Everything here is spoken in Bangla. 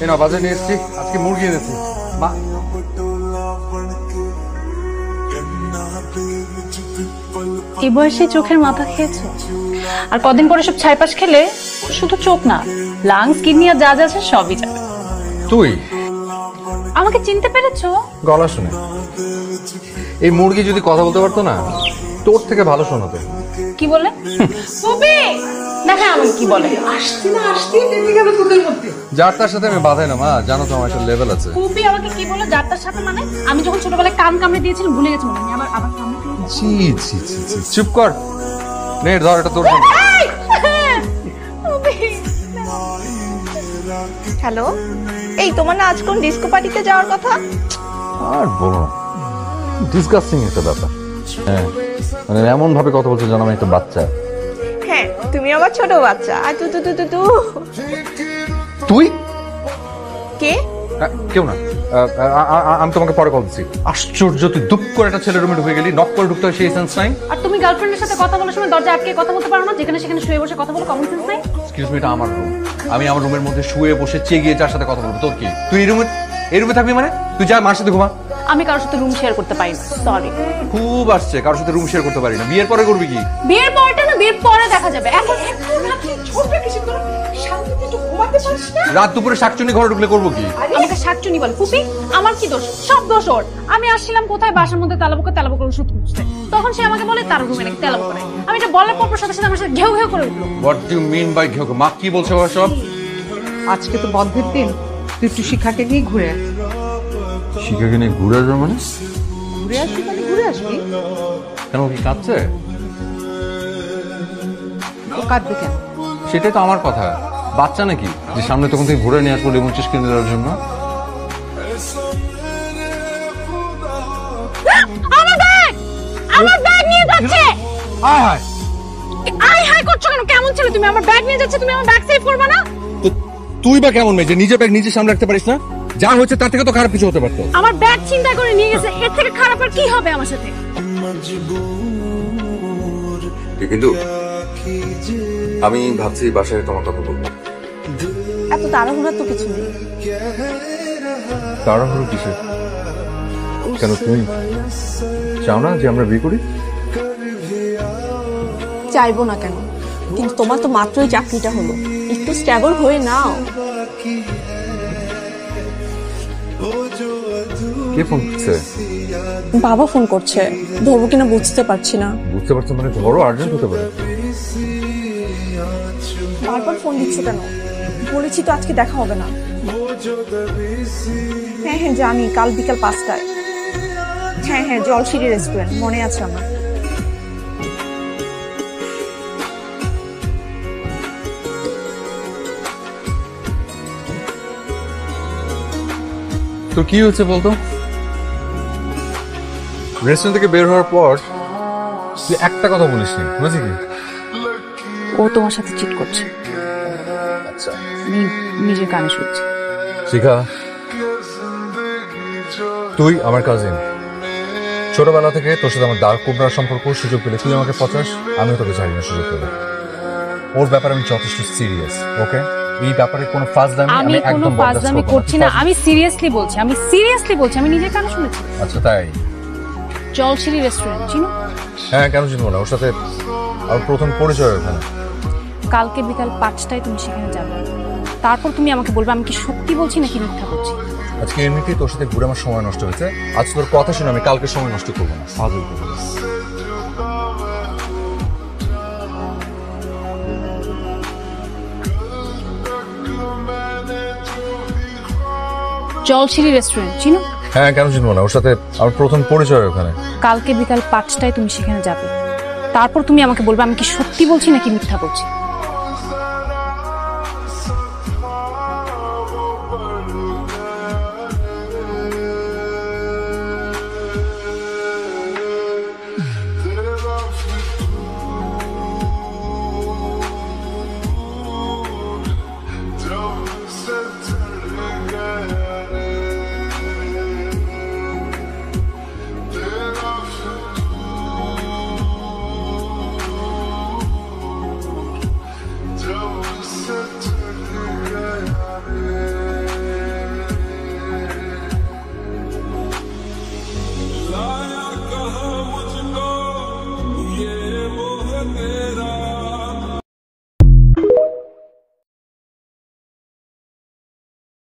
এই না বাজারে নিয়ে এসেছি, আজকে মুরগি এনেছি। মা এই বয়সে চোখের মাথা খেয়েছো, আর কদিন পরে সব ছাইপাশ খেলে শুধু চোখ না, লাংস, কিডনি আর যা যা আছে সবই যাবে। তুই আমাকে চিনতে পেরেছো? গলা শুনে এই মুরগি যদি কথা বলতে পারতো না, তোর থেকে ভালো শোনাতো। কি বলে? পুপি দেখা আমাকে কি বলে? আসতে না আসতে নেমে গেল তোদের মধ্যে। যার তার সাথে আমি বাধাই না মা, জানো তো আমার একটা লেভেল আছে। পুপি আমাকে কি বলে যার তার সাথে? মানে আমি যখন ছোটবেলায় কান কামড়ে দিয়েছিলাম ভুলে গেছি মনে হয়, আবার আবার কামড়ে দিয়েছি। জি জি জি জি, চুপ কর। নে ধর, এটা তোর জন্য। হ্যালো, এই তোমার না আজ কোন ডিস্কো পার্টিতে যাওয়ার কথা? আর বলো, ডিসকাস্টিং একটা ব্যাপার। হ্যাঁ, মানে এমন ভাবে কথা বলছো জানো আমি একটা বাচ্চা। হ্যাঁ, তুমি আবার ছোট বাচ্চা। আর তু তু তু তু তু তুই কে? কেউ না, আমি তোমাকে পরে কল দিচ্ছি। আশ্চর্য, তুই দুপ করে একটা ছেলের রুমে ঢুকে গেলি, নক করে ঢুকতে হয় সেই সেন্স নাই। আর তুমি গার্লফ্রেন্ডের সাথে কথা বলার সময় দরজা আটকে কথা বলতে পারো না? যেখানে সেখানে শুয়ে বসে কথা বলো, কমন সেন্স নাই? এক্সকিউজ মি, এটা আমার রুম। আমি আমার রুমের মধ্যে শুয়ে বসে চেয়ে যার সাথে কথা বলবো, তোর কি? তুই এই রুমে থাকবি মানে? তুই যা মার সাথে ঘুমা। আমি কারোর সাথে রুম শেয়ার করতে পারি না, সরি। খুব আসছে, কারোর সাথে রুম শেয়ার করতে পারি না। বিয়ের পরে করবি কি? বিয়ের পরটা না, বিয়ের পরে দেখা যাবে। এখন ছোটবে কিছু তোর শান্তিতে একটু ঘুমাতে পারিস না? রাত দুপুরে শাকচুনি ঘরে ঢুকলে করবো কি? আমাকে শাকচুনি বলে? পুপি আমার কি দোষ? সব দোষ ওর। আমি আসছিলাম কোথায়, বাসার মধ্যে তালাবো করে ওষুধ খুঁজতে, তখন সে আমাকে বলে তার রুমে নাকি তেলাবো করে। আমি এটা বলার পর সাথে সাথে আমার সাথে ঘেউ ঘেউ করে উঠলো। What do you mean by ঘেউ? মা কি বলছে সব? আজকে তো বন্ধের দিন, তুই একটু শিখাকে নিয়ে ঘুরে আয়। শিখাকে নিয়ে ঘুরে আসবে মানে? ঘুরে আসবি মানে ঘুরে আসবি। কেন, কি কাঁদছে? ও কাঁদবে কেন? সেটাই তো আমার কথা। বাচ্চা নাকি যে সামনে তখন থেকে ঘুরে নিয়ে আসবো লেমন চিজ কিনে দেওয়ার জন্য? আমার ব্যাগ নিয়ে যাচ্ছে। হায় হায়, আই হাই করছো কেন? কেমন ছেলে তুমি? আমার ব্যাগ নিয়ে যাচ্ছে, তুমি আমার ব্যাগ সেভ করবে না? তুই বা কেমন মেয়ে যে নিজের ব্যাগ নিজে সামনে রাখতে পারিস না? যা হচ্ছে তার থেকে তো খারাপ কিছু হতে পারতো। আমার ব্যাগ চিন্তা করে নিয়ে গেছে, এর থেকে খারাপ আর কি হবে আমার সাথে? কিন্তু আমি ভাবছি বাসায় তোমার কথা বলবো। এত তাড়াহুড়া তো কিছু নেই। তাড়াহুড়ো কিসে? কেন, তুমি চাও না যে আমরা বিয়ে করি? চাইবো না কেন, কিন্তু তোমার তো মাত্রই চাকরিটা হলো, একটু স্ট্যাবল হয়ে নাও। কে ফোন করছে? বাবা ফোন করছে, ধরবো কিনা বুঝতে পারছি না। বুঝতে পারছো মানে? ধরো, আর্জেন্ট হতে পারে। বারবার ফোন দিচ্ছ কেন? বলেছি তো আজকে দেখা হবে না। হ্যাঁ হ্যাঁ জানি, কাল বিকাল 5টায়। হ্যাঁ হ্যাঁ, জলশিরি রেস্টুরেন্ট, মনে আছে আমার। তো কি হচ্ছে বলতো? রেস্টুরেন্ট থেকে বের হওয়ার পর তুই একটা কথা বলিসনি, বুঝলি কি? ও তোমার সাথে চিট করছে। আচ্ছা, আমি নিজের কানে শুনছি। শিখা, তুই আমার কাজিন। ছোটবেলা থেকে তোর সাথে আমার দাঁড় কোবরার সম্পর্ক, সুযোগ পেলে তুই আমাকে পচাস, আমিও তোকে ছাড়ি না সুযোগ পেলে। ওর ব্যাপারে আমি যথেষ্ট সিরিয়াস, ওকে? এই ব্যাপারে কোনো ফাজলামি আমি কোনো ফাজলামি করছি না, আমি সিরিয়াসলি বলছি, আমি নিজের কানে শুনেছি। আচ্ছা তাই? জলশিরি রেস্টুরেন্ট চিনো? হ্যাঁ, কেন চিনবো না? ওর সাথে আমার প্রথম পরিচয় ওখানে। কালকে বিকাল 5টায় তুমি সেখানে যাবে, তারপর তুমি আমাকে বলবে আমি কি সত্যি বলছি নাকি মিথ্যা বলছি। আজকে এমনিতেই তোর সাথে ঘুরে আমার সময় নষ্ট হয়েছে, আজ তোর কথা শুনে আমি কালকে সময় নষ্ট করবো না। ফাজল করবো না। জলশিরি রেস্টুরেন্ট চিনো? হ্যাঁ, কেন চিনবো না? ওর সাথে আমার প্রথম পরিচয় ওখানে। কালকে বিকাল 5টায় তুমি সেখানে যাবে, তারপর তুমি আমাকে বলবে আমি কি সত্যি বলছি নাকি মিথ্যা বলছি।